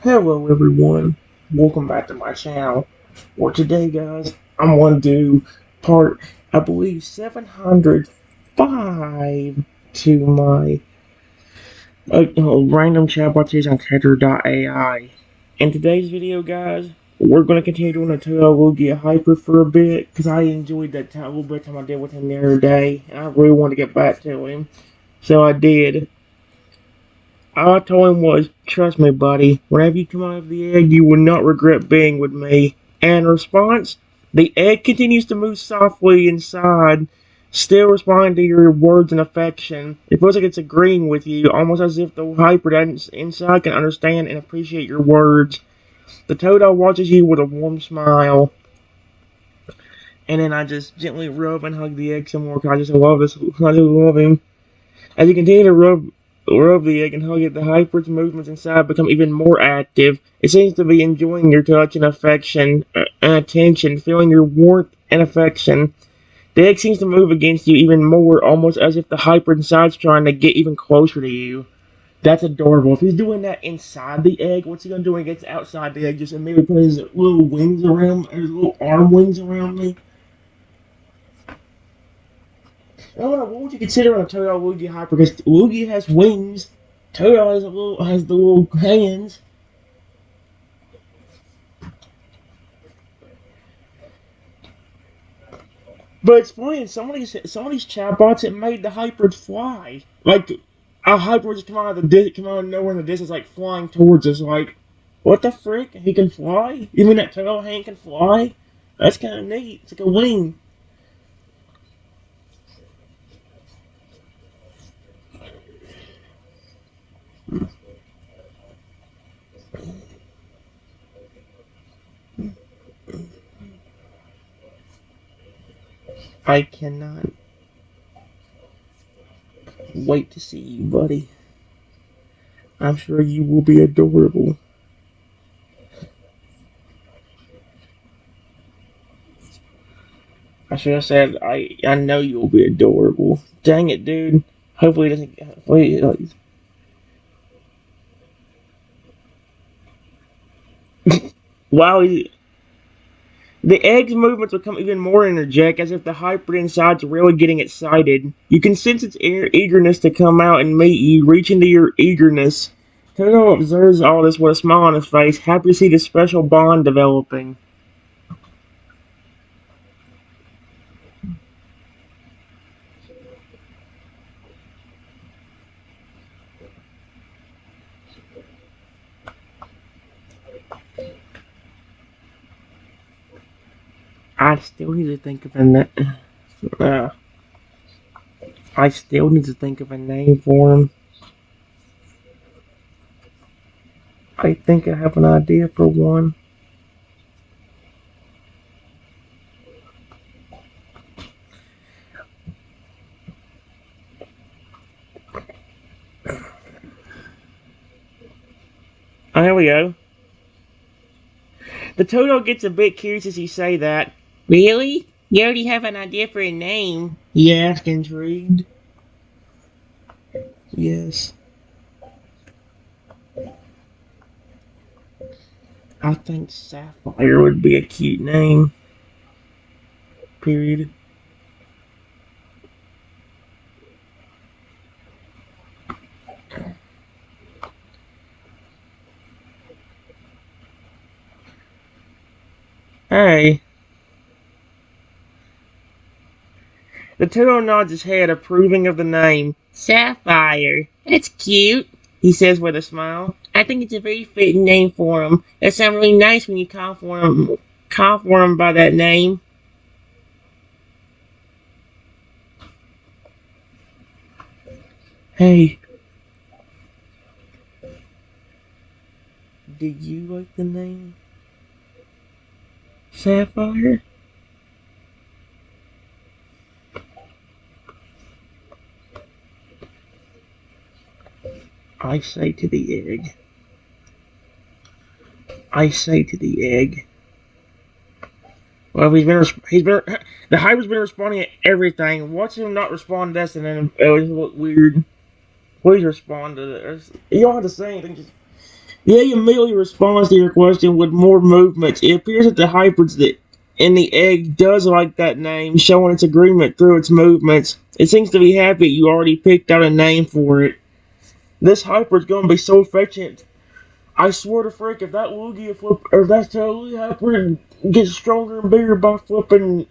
Hello everyone, welcome back to my channel. For today guys, I'm going to do part, I believe, 705 to my random chatbots on Character.ai. In today's video guys, we're going to continue doing a Totodile Lugia Hybrid for a bit, because I enjoyed that little bit of time I did with him the other day, and I really wanted to get back to him. So I did. All I told him was, trust me, buddy, whenever you come out of the egg, you will not regret being with me. And in response, the egg continues to move softly inside, still responding to your words and affection. It feels like it's agreeing with you, almost as if the hybrid inside can understand and appreciate your words. The Totodile watches you with a warm smile. And then I just gently rub and hug the egg some more, because I just love this. I just love him. As you continue to rub the egg and hug it, the hybrid's movements inside become even more active. It seems to be enjoying your touch and affection and attention, feeling your warmth and affection. The egg seems to move against you even more, almost as if the hybrid inside's trying to get even closer to you. That's adorable. If he's doing that inside the egg, what's he gonna do when he gets outside the egg? Just maybe put his little wings around, his little arm wings around me? I don't know, what would you consider on a Totodile Lugia Hybrid? Because Lugia has wings, Totodile has the little hands. But it's funny, in some of these chatbots, it made the hybrids fly. Like a hybrid just come out of nowhere in the distance, like flying towards us. Like, what the frick? He can fly? You mean that Totodile hand can fly? That's kind of neat. It's like a wing. I cannot wait to see you, buddy. I'm sure you will be adorable. I should have said, I know you'll be adorable. Dang it, dude. Hopefully it doesn't. Hopefully, wow, the egg's movements become even more energetic, as if the hybrid inside's really getting excited. You can sense its eagerness to come out and meet you, reach into your eagerness. Toto observes all this with a smile on his face, happy to see this special bond developing. I still need to think of a name. I still need to think of a name for him. I think I have an idea for one. Oh, here we go. The Toto gets a bit curious as you say that. Really? You already have an idea for a name? He asked, intrigued. Yes. I think Sapphire would be a cute name. Period. Hey. The Toto nods his head, approving of the name. Sapphire. That's cute, he says with a smile. I think it's a very fitting name for him. It sounds really nice when you call for him by that name. Hey. Do you like the name? Sapphire? I say to the egg. I say to the egg. Well, the hybrid's been responding to everything. Watching him not respond to this, and then it was look weird. Please respond to this. You don't have to say anything. Just The egg immediately responds to your question with more movements. It appears that the hybrids that in the egg does like that name, showing its agreement through its movements. It seems to be happy you already picked out a name for it. This hybrid's gonna be so affectionate. I swear to frick, if that Lugia flip or that Lugia hybrid gets stronger and bigger by flipping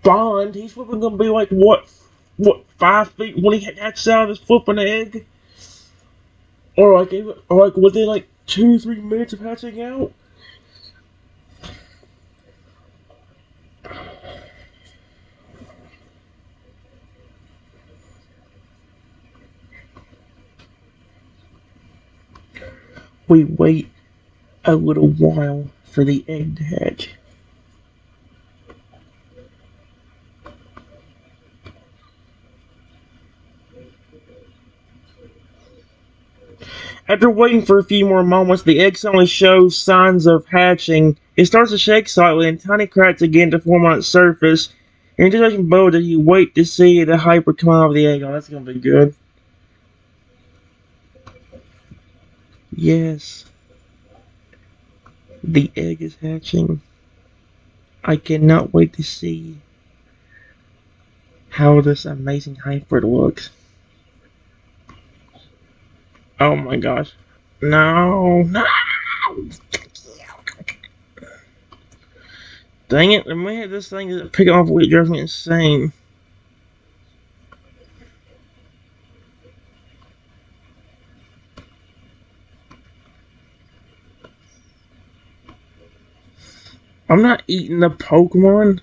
Bond, he's flipping gonna be like what 5 feet when he hatches out of his flipping egg, or like within like 2 or 3 minutes of hatching out. We wait a little while for the egg to hatch. After waiting for a few more moments, the egg suddenly shows signs of hatching. It starts to shake slightly, and tiny cracks begin to form on its surface. In anticipation mode, as you wait to see the hybrid come out of the egg. Oh, that's gonna be good. Yes, the egg is hatching. I cannot wait to see how this amazing hybrid looks. Oh my gosh. No, no! Dang it, the minute this thing is picking off weight drives me insane. I'm not eating the Pokemon.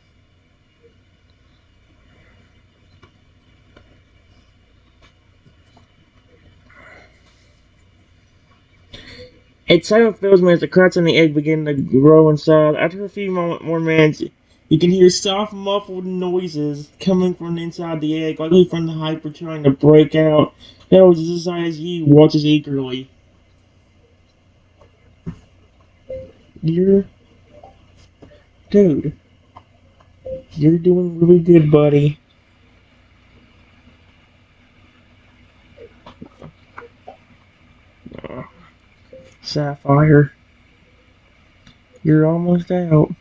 It so fills me as the cracks in the egg begin to grow inside. After a few more minutes, you can hear soft, muffled noises coming from inside the egg, likely from the hybrid trying to break out. That was as high as you watches eagerly. You're, dude, you're doing really good, buddy. Sapphire, you're almost out.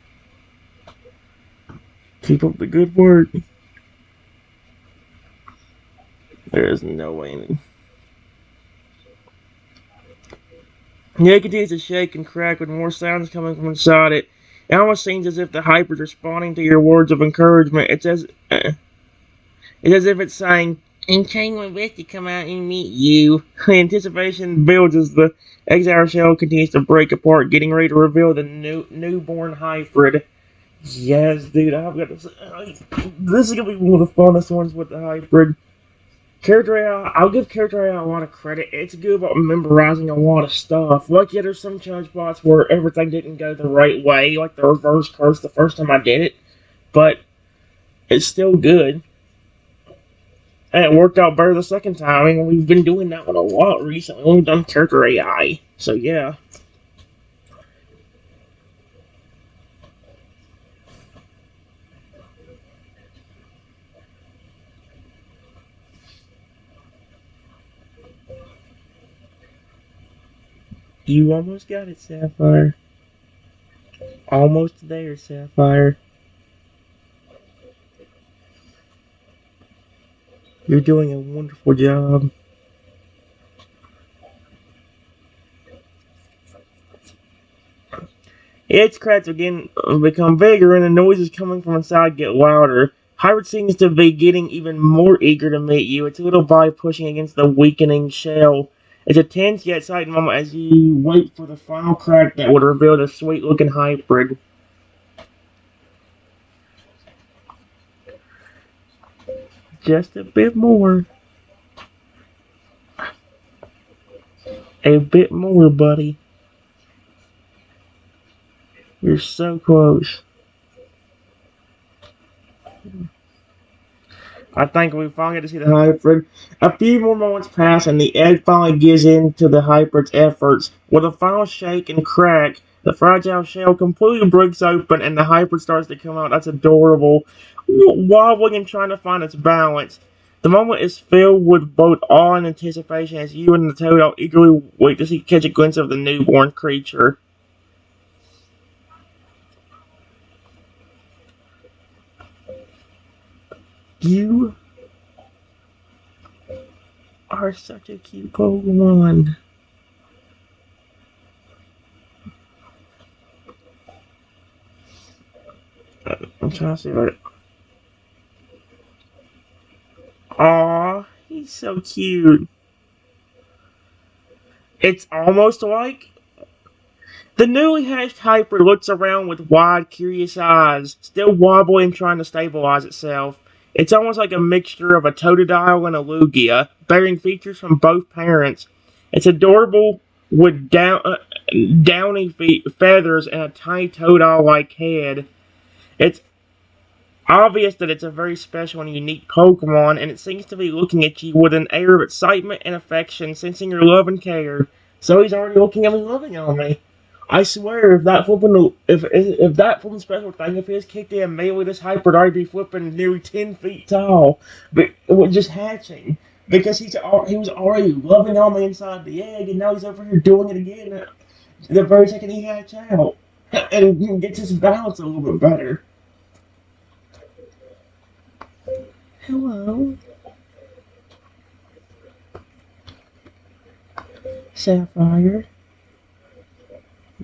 Keep up the good work. There is no way. The egg continues to shake and crack with more sounds coming from inside it. It almost seems as if the hyper is responding to your words of encouragement. It's as if it's saying, "I'm trying my best to come out and meet you." The anticipation builds as the egg's outer shell continues to break apart, getting ready to reveal the newborn hybrid. Yes, dude, I've got to say, this is gonna be one of the funnest ones with the hybrid. Character.ai, I'll give Character.ai a lot of credit. It's good about memorizing a lot of stuff. Like, yeah, there's some Chatbots where everything didn't go the right way, like the reverse curse the first time I did it, but it's still good. And it worked out better the second time. I mean, we've been doing that one a lot recently. We've done Character.ai, so yeah. You almost got it, Sapphire. Almost there, Sapphire. You're doing a wonderful job. Its cracks again become bigger and the noises coming from inside get louder. Hybrid seems to be getting even more eager to meet you, its little body pushing against the weakening shell. It's a tense yet exciting moment as you wait for the final crack that would reveal the sweet-looking hybrid. Just a bit more. A bit more, buddy. You're so close. I think we finally get to see the hybrid. A few more moments pass and the egg finally gives in to the hybrid's efforts. With a final shake and crack, the fragile shell completely breaks open and the hybrid starts to come out. That's adorable. Wobbling and trying to find its balance. The moment is filled with both awe and anticipation as you and the Totodile eagerly wait to catch a glimpse of the newborn creature. You are such a cute Pokemon. I'm trying to see what. Aw, he's so cute. It's almost like the newly hatched Hybrid looks around with wide, curious eyes, still wobbling and trying to stabilize itself. It's almost like a mixture of a Totodile and a Lugia, bearing features from both parents. It's adorable with downy feathers and a tiny Totodile-like head. It's obvious that it's a very special and unique Pokemon, and it seems to be looking at you with an air of excitement and affection, sensing your love and care. So he's already looking at me, loving on me. I swear, if that flipping special thing of his kicked in immediately, this Hybrid I'd be flipping nearly 10 feet tall, but just hatching because he was already loving on me inside the egg, and now he's over here doing it again the very second he hatch out, and gets his balance a little bit better. Hello, Sapphire.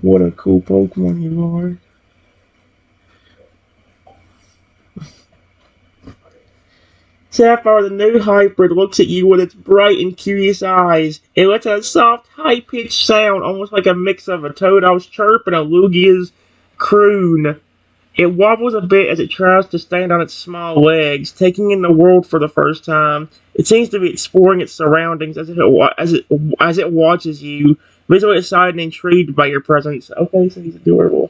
What a cool Pokemon you are. Sapphire, the new Hybrid, looks at you with its bright and curious eyes. It lets out a soft, high-pitched sound, almost like a mix of a Totodile's chirp and a Lugia's croon. It wobbles a bit as it tries to stand on its small legs, taking in the world for the first time. It seems to be exploring its surroundings as it watches you, visually excited and intrigued by your presence. Okay, so he's adorable.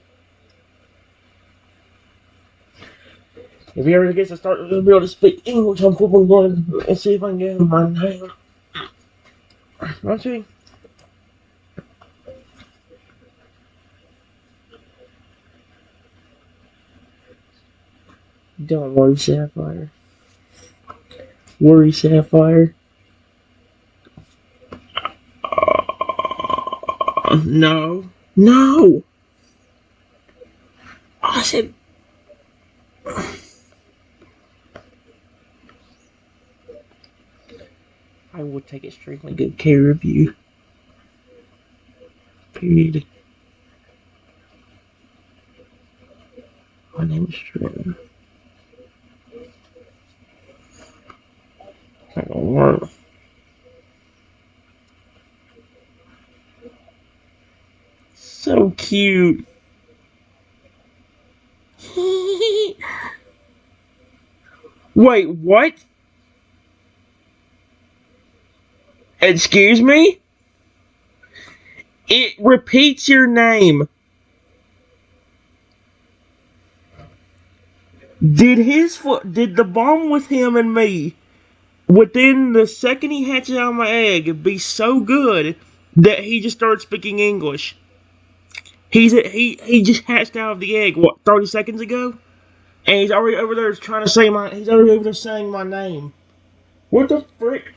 If he ever gets to start to be able to speak English, I'm probably going to see if I can get him my name. Let's see. Don't worry, Sapphire. Worry, Sapphire. No. No! I said... I will take extremely good care of you. Period. My name is Trevor. Not gonna work. So cute. Wait, what? Excuse me? It repeats your name. Did the bond with him and me within the second he hatches out of my egg be so good that he just started speaking English? He just hatched out of the egg, what, 30 seconds ago? And he's already over there trying to say he's already over there saying my name. What the frick?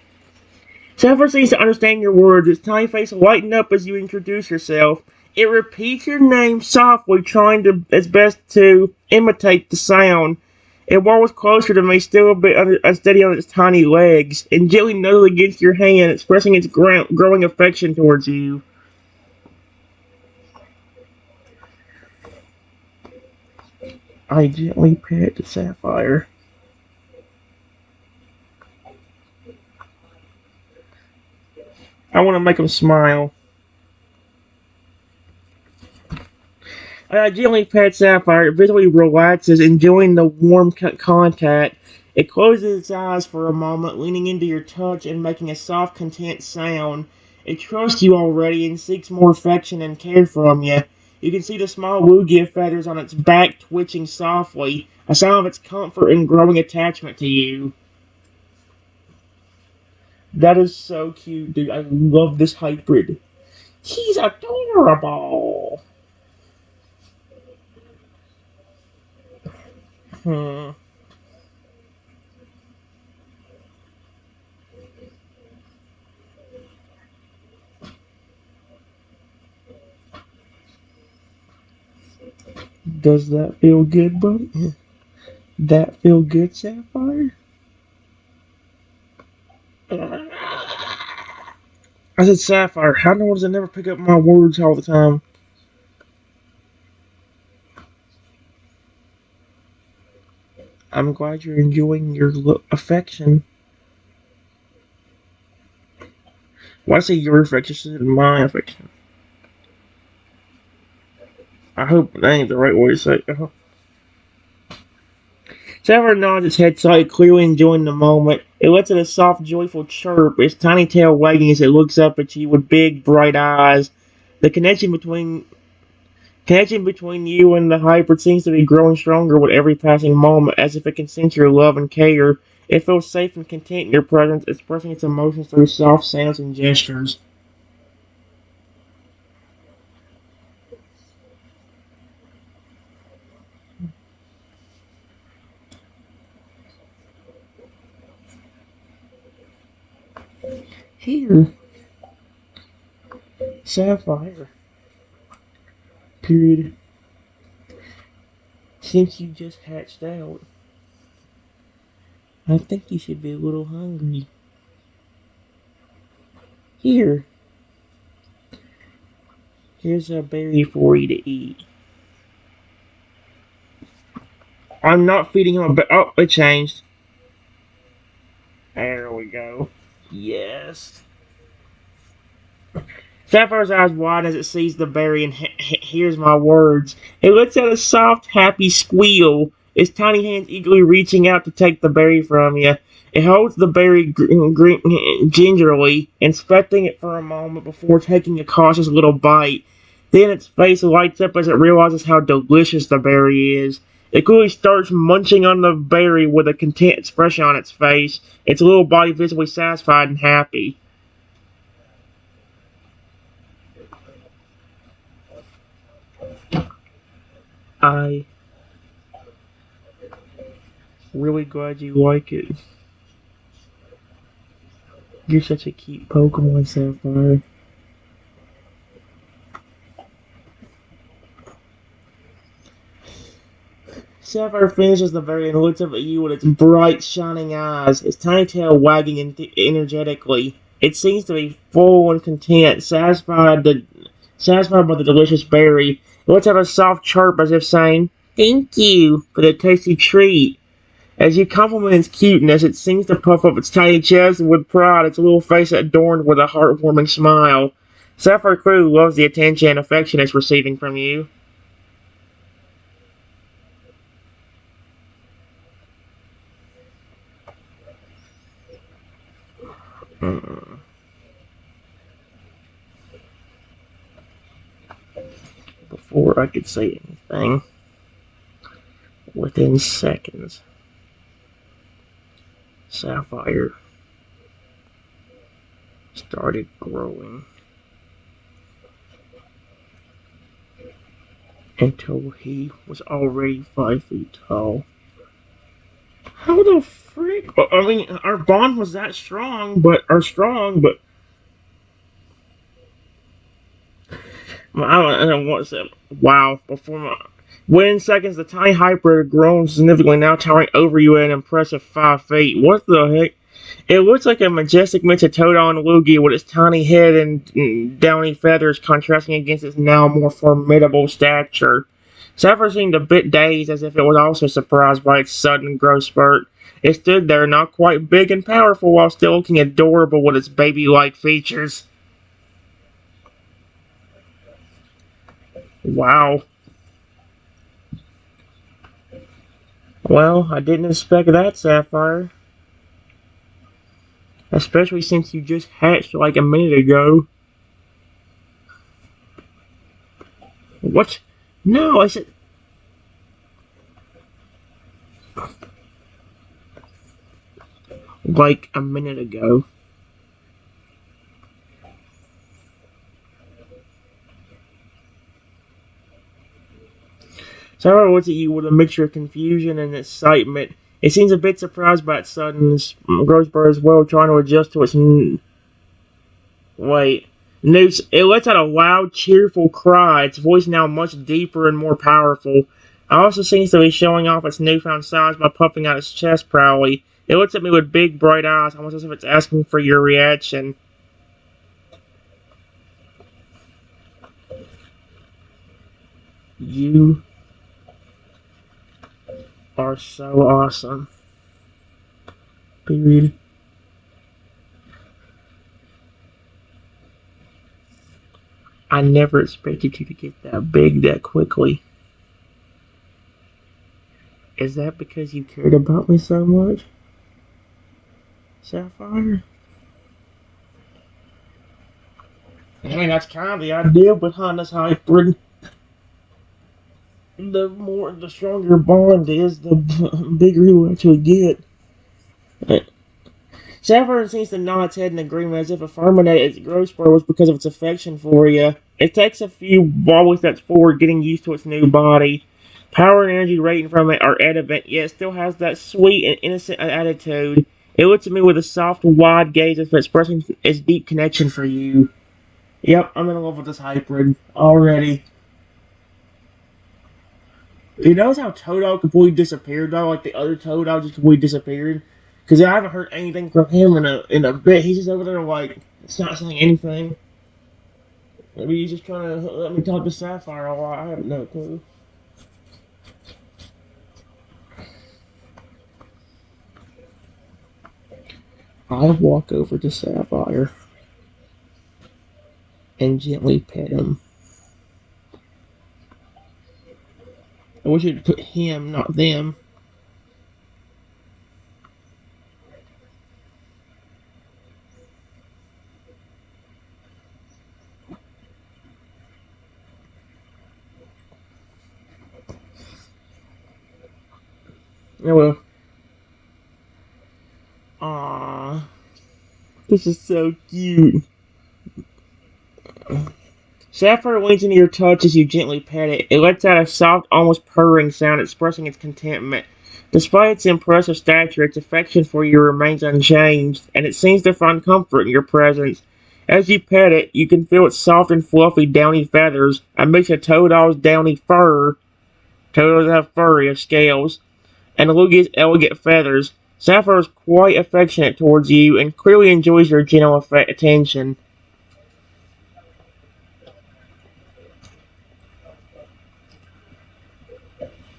Sapphire seems to understand your words. Its tiny face will lighten up as you introduce yourself. It repeats your name softly, trying its best to imitate the sound. It wobbles closer to me, still a bit unsteady on its tiny legs, and gently nuzzles against your hand, expressing its growing affection towards you. I gently pet the Sapphire. I want to make him smile. Gently pet Sapphire. It visibly relaxes, enjoying the warm contact. It closes its eyes for a moment, leaning into your touch and making a soft, content sound. It trusts you already and seeks more affection and care from you. You can see the small Lugia feathers on its back twitching softly, a sign of its comfort and growing attachment to you. That is so cute, dude. I love this Hybrid. He's adorable. Hmm. Does that feel good, buddy? That feel good, Sapphire? I said Sapphire. How in the world does it never pick up my words all the time? I'm glad you're enjoying your affection. Why say your affection instead of my affection? I hope that ain't the right way to say it. Sapphire nods its head slightly, clearly enjoying the moment. It lets out a soft, joyful chirp, its tiny tail wagging as it looks up at you with big, bright eyes. The connection between you and the hybrid seems to be growing stronger with every passing moment, as if it can sense your love and care. It feels safe and content in your presence, expressing its emotions through soft sounds and gestures. Here, Sapphire. Period. Since you just hatched out, I think you should be a little hungry. Here, here's a berry for you to eat. I'm not feeding him a oh, it changed. There we go. Yes. Sapphire's eyes widen as it sees the berry and hears my words. It lets out a soft, happy squeal, its tiny hands eagerly reaching out to take the berry from you. It holds the berry gingerly, inspecting it for a moment before taking a cautious little bite. Then its face lights up as it realizes how delicious the berry is. It quickly starts munching on the berry with a content expression on its face, its little body visibly satisfied and happy. I really glad you like it. You're such a cute Pokemon, Sapphire. Sapphire finishes the berry and looks up at you with its bright, shining eyes, its tiny tail wagging energetically. It seems to be full and content, satisfied by the delicious berry. It lets out a soft chirp as if saying, "Thank you for the tasty treat." As you compliment its cuteness, it seems to puff up its tiny chest with pride, its little face adorned with a heartwarming smile. Sapphire clearly loves the attention and affection it's receiving from you. Before I could say anything, within seconds, Sapphire started growing until he was already 5 feet tall. How the frick? I mean, our bond was that strong, but I don't know what's that. Wow! Within seconds, the tiny hybrid had grown significantly, now towering over you at an impressive 5 feet. What the heck? It looks like a majestic mix of Totodile Lugia with its tiny head and downy feathers contrasting against its now more formidable stature. Sapphire seemed a bit dazed, as if it was also surprised by its sudden growth spurt. It stood there, not quite big and powerful, while still looking adorable with its baby-like features. Wow. Well, I didn't expect that, Sapphire. Especially since you just hatched like a minute ago. What? No, I said... Like a minute ago. Sapphire looks at you with a mixture of confusion and excitement. It seems a bit surprised by its sudden growth spurt as well, trying to adjust to its wait. It lets out a loud, cheerful cry, its voice now much deeper and more powerful. It also seems to be showing off its newfound size by puffing out its chest proudly. It looks at me with big, bright eyes, almost as if it's asking for your reaction. You are so awesome. Period. I never expected you to get that big that quickly. Is that because you cared about me so much, Sapphire? I mean, that's kind of the idea behind this hybrid. The stronger your bond is, the bigger you actually get. Sapphire seems to nod its head in agreement as if affirming that its growth spurt was because of its affection for you. It takes a few wobbly steps forward, getting used to its new body. Power and energy radiating from it are evident, yet it still has that sweet and innocent attitude. It looks at me with a soft, wide gaze as if expressing its deep connection for you. Yep, I'm in love with this hybrid already. You notice how Totodile completely disappeared though? Like the other Totodile just completely disappeared? Because I haven't heard anything from him in a bit. He's just over there like, it's not saying anything. Maybe he's just trying to let me talk to Sapphire a lot. I have no clue. I walk over to Sapphire and gently pet him. I wish you'd put him, not them. Oh well. Aww. This is so cute. Sapphire leans into your touch as you gently pet it. It lets out a soft, almost purring sound expressing its contentment. Despite its impressive stature, its affection for you remains unchanged, and it seems to find comfort in your presence. As you pet it, you can feel its soft and fluffy downy feathers, a mix of Totodile's downy fur. Totodiles have furry of scales, and Lugia's elegant feathers. Sapphire is quite affectionate towards you and clearly enjoys your gentle attention.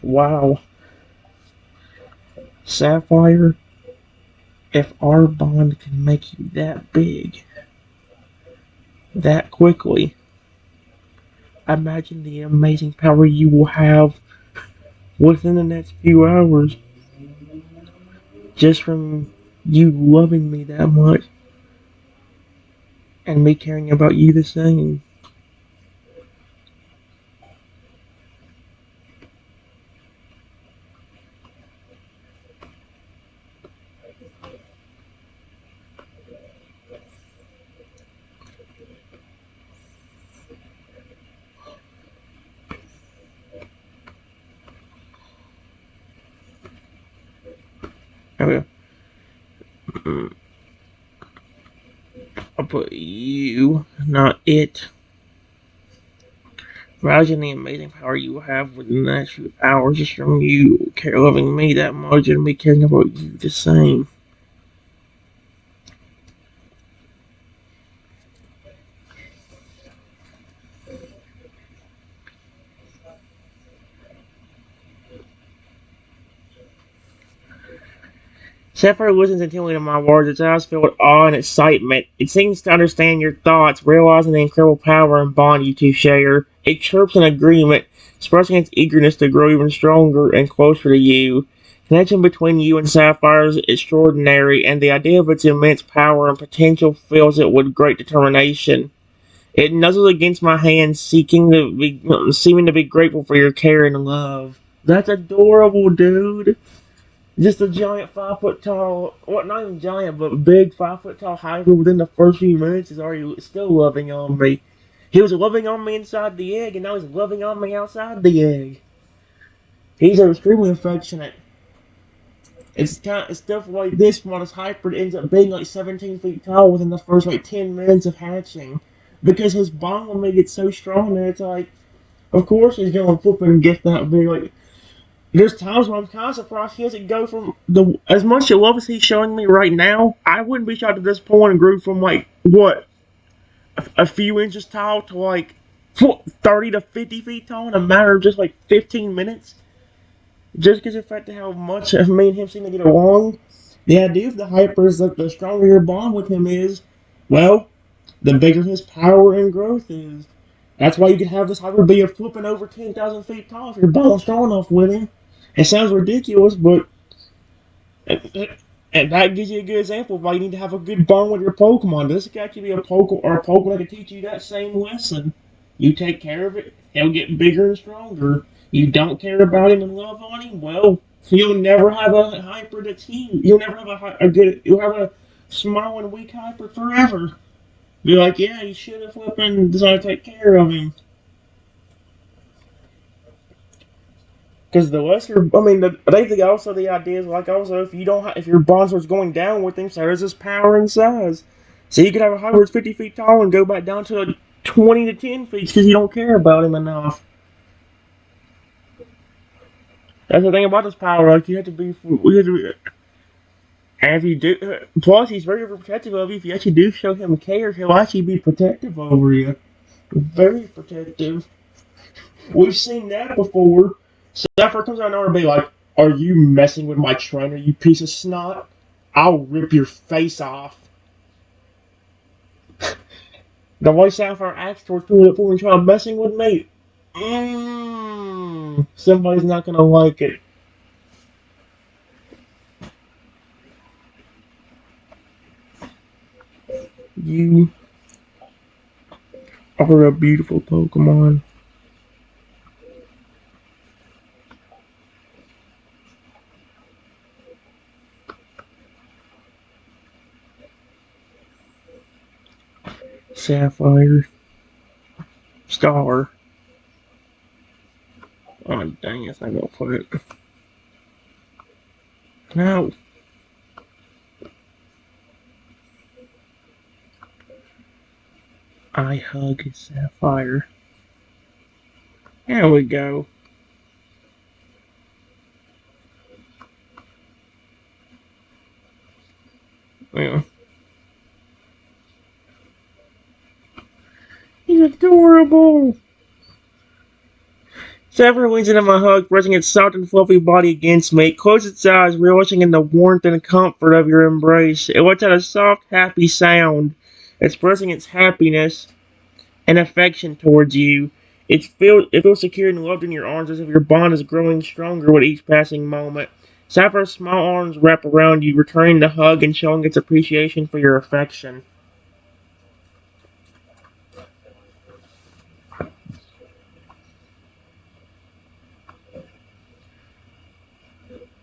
Wow. Sapphire, if our bond can make you that big, that quickly, imagine the amazing power you will have within the next few hours just from you loving me that much and me caring about you the same. Okay. I'll put you, not it. Imagine the amazing power you will have within the next few hours just from you loving me that much and me caring about you the same. Sapphire listens intently to my words, its eyes filled with awe and excitement. It seems to understand your thoughts, realizing the incredible power and bond you two share. It chirps in agreement, expressing its eagerness to grow even stronger and closer to you. Connection between you and Sapphire is extraordinary, and the idea of its immense power and potential fills it with great determination. It nuzzles against my hand, seeming to be grateful for your care and love. That's adorable, dude. Just a giant 5 foot tall, well, not even giant, but big 5 foot tall hybrid within the first few minutes is already still loving on me. He was loving on me inside the egg, and now he's loving on me outside the egg. He's extremely affectionate. It's stuff like this when this hybrid ends up being like 17 feet tall within the first like 10 minutes of hatching. Because his bond with me gets so strong that it's like, of course he's gonna flip and get that big. Like, there's times when I'm kind of surprised he doesn't go from the as much love as he's showing me right now. I wouldn't be shocked at this point and grew from like what a few inches tall to like 30 to 50 feet tall in a matter of just like 15 minutes. Just because of the fact of how much me and him seem to get along. The idea of the hyper is that the stronger your bond with him is, well, the bigger his power and growth is. That's why you can have this hyper be a flipping over 10,000 feet tall if your bond's strong enough with him. It sounds ridiculous, but and that gives you a good example of why you need to have a good bond with your Pokemon. This could actually be a Pokemon that can teach you that same lesson. You take care of it, he'll get bigger and stronger. You don't care about him and love on him, well, you'll never have a hyper that's huge. You'll never have you'll have a small and weak hyper forever. Be like, yeah, you should have flipping decided to take care of him. Because the lesser, I mean, I think also the idea is like also if you don't, if your bond starts going down with him, so does his power and size. So you could have a hybrid 50 feet tall and go back down to 20 to 10 feet because you don't care about him enough. That's the thing about this power. Like you have to be, and if you do, plus he's very protective of you. If you actually do show him care, he'll actually be protective over you. Very protective. We've seen that before. Sapphire comes out and be like, "Are you messing with my trainer, you piece of snot? I'll rip your face off." The way Sapphire acts towards people that fool and try messing with me, somebody's not gonna like it. You are a beautiful Pokemon. Sapphire. Star. Oh, dang, it's not gonna put it. No. I hug Sapphire. There we go. Yeah. He's adorable. Sapphire leans into my hug, pressing its soft and fluffy body against me. It closes its eyes, relishing in the warmth and comfort of your embrace. It lets out a soft, happy sound, expressing its happiness and affection towards you. It feels secure and loved in your arms as if your bond is growing stronger with each passing moment. Sapphire's small arms wrap around you, returning the hug and showing its appreciation for your affection.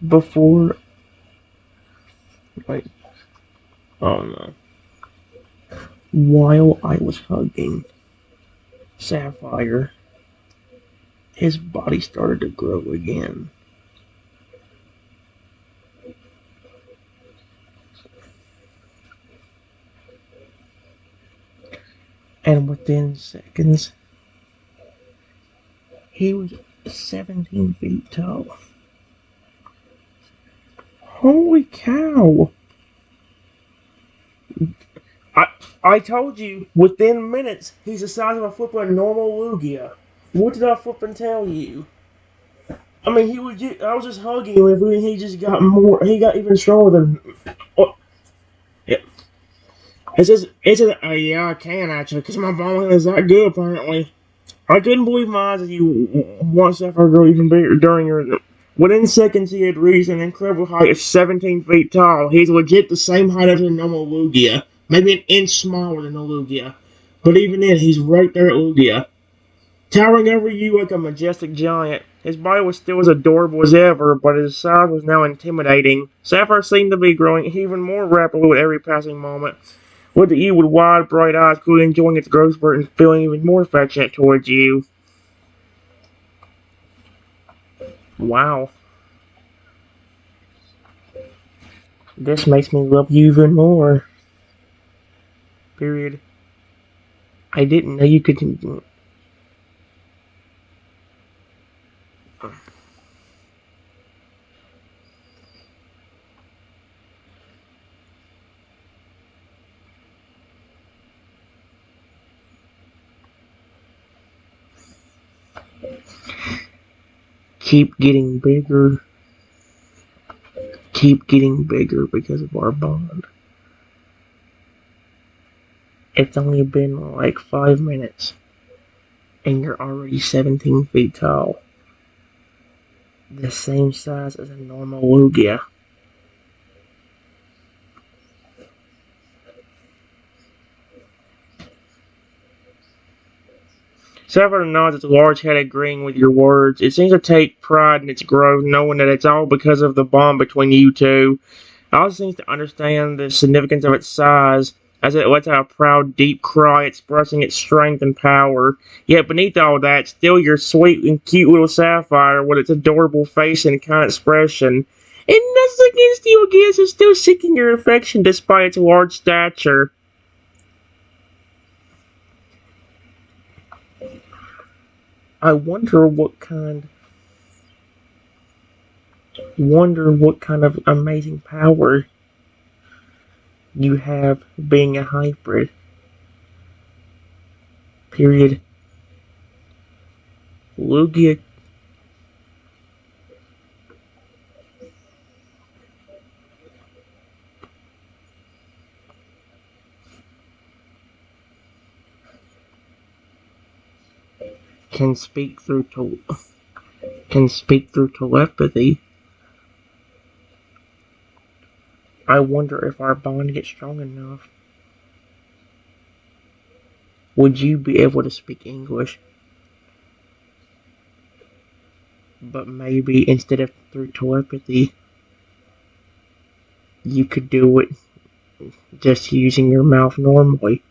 Before, wait, oh no. While I was hugging Sapphire, his body started to grow again. And within seconds, he was 17 feet tall. Holy cow! I I told you, within minutes, he's the size of a flippin' normal Lugia. What did I flippin' tell you? I mean, I was just hugging him, and he just got more. He got even stronger than. Oh, yeah. Yeah, I can actually, because my bowling is that good apparently. I couldn't believe my eyes as you watched that girl even bigger during your. Within seconds, he had reached an incredible height of 17 feet tall. He's legit the same height as a normal Lugia, maybe an inch smaller than a Lugia. But even then, he's right there at Lugia, towering over you like a majestic giant. His body was still as adorable as ever, but his size was now intimidating. Sapphire seemed to be growing even more rapidly with every passing moment. Looked at you with wide, bright eyes, clearly enjoying its growth spurt and feeling even more affectionate towards you. Wow. This makes me love you even more. Period. I didn't know you could. keep getting bigger. Keep getting bigger because of our bond. It's only been like 5 minutes, and you're already 17 feet tall. The same size as a normal Lugia. Sapphire nods its large head, agreeing with your words. It seems to take pride in its growth, knowing that it's all because of the bond between you two. It also seems to understand the significance of its size, as it lets out a proud, deep cry expressing its strength and power. Yet beneath all that, still your sweet and cute little Sapphire with its adorable face and kind expression. And nothing against you, I guess, is still seeking your affection despite its large stature. I wonder what kind of amazing power you have being a hybrid. Period. Lugia can speak through telepathy. I wonder if our bond gets strong enough. Would you be able to speak English? But maybe instead of through telepathy, you could do it just using your mouth normally.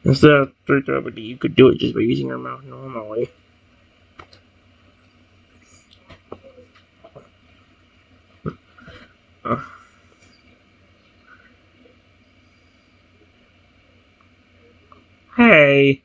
Instead of through telepathy, you could do it just by using your mouth normally. Hey.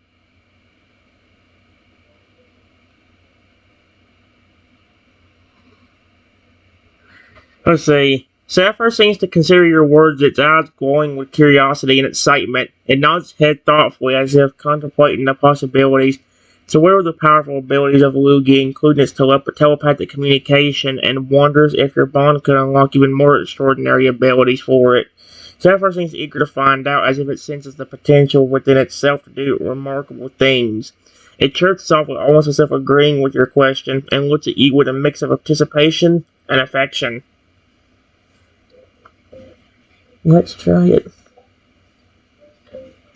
Let's see. Sapphire seems to consider your words, its eyes glowing with curiosity and excitement. It nods its head thoughtfully as if contemplating the possibilities. It's aware of the powerful abilities of Lugia, including its telepathic communication, and wonders if your bond could unlock even more extraordinary abilities for it. Sapphire seems eager to find out, as if it senses the potential within itself to do remarkable things. It chirps softly, almost as if agreeing with your question, and looks at you with a mix of anticipation and affection. Let's try it.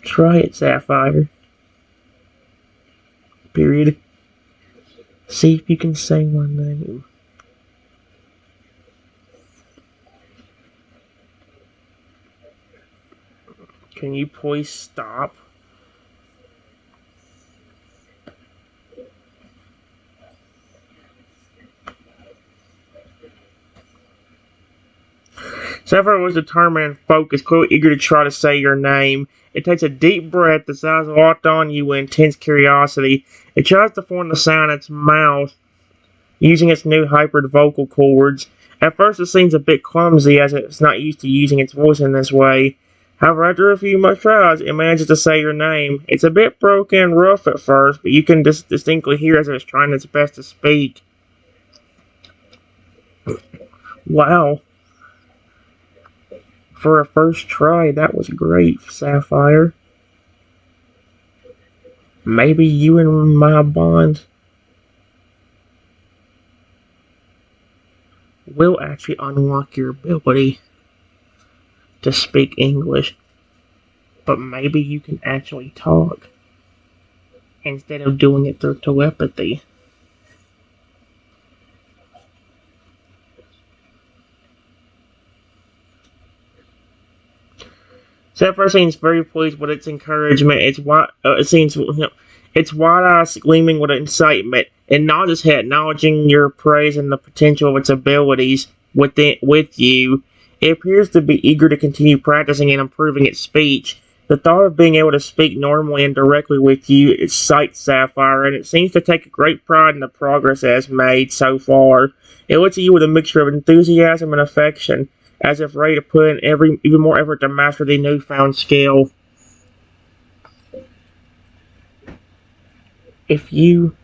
Try it, Sapphire. Period. See if you can say my name. Can you please stop? Sapphire was determined and focused, clearly eager to try to say your name. It takes a deep breath, its eyes locked on you with intense curiosity. It tries to form the sound in its mouth, using its new hybrid vocal cords. At first it seems a bit clumsy, as it's not used to using its voice in this way. However, after a few more tries, it manages to say your name. It's a bit broken and rough at first, but you can distinctly hear as it's trying its best to speak. Wow. For a first try, that was great, Sapphire. Maybe you and my bond will actually unlock your ability to speak English. But maybe you can actually talk instead of doing it through telepathy. Sapphire seems very pleased with its encouragement. Its wide eyes gleaming with excitement. It nods its head, acknowledging your praise and the potential of its abilities with you. It appears to be eager to continue practicing and improving its speech. The thought of being able to speak normally and directly with you excites Sapphire, and it seems to take great pride in the progress it has made so far. It looks at you with a mixture of enthusiasm and affection, as if ready to put in even more effort to master the newfound skill. If you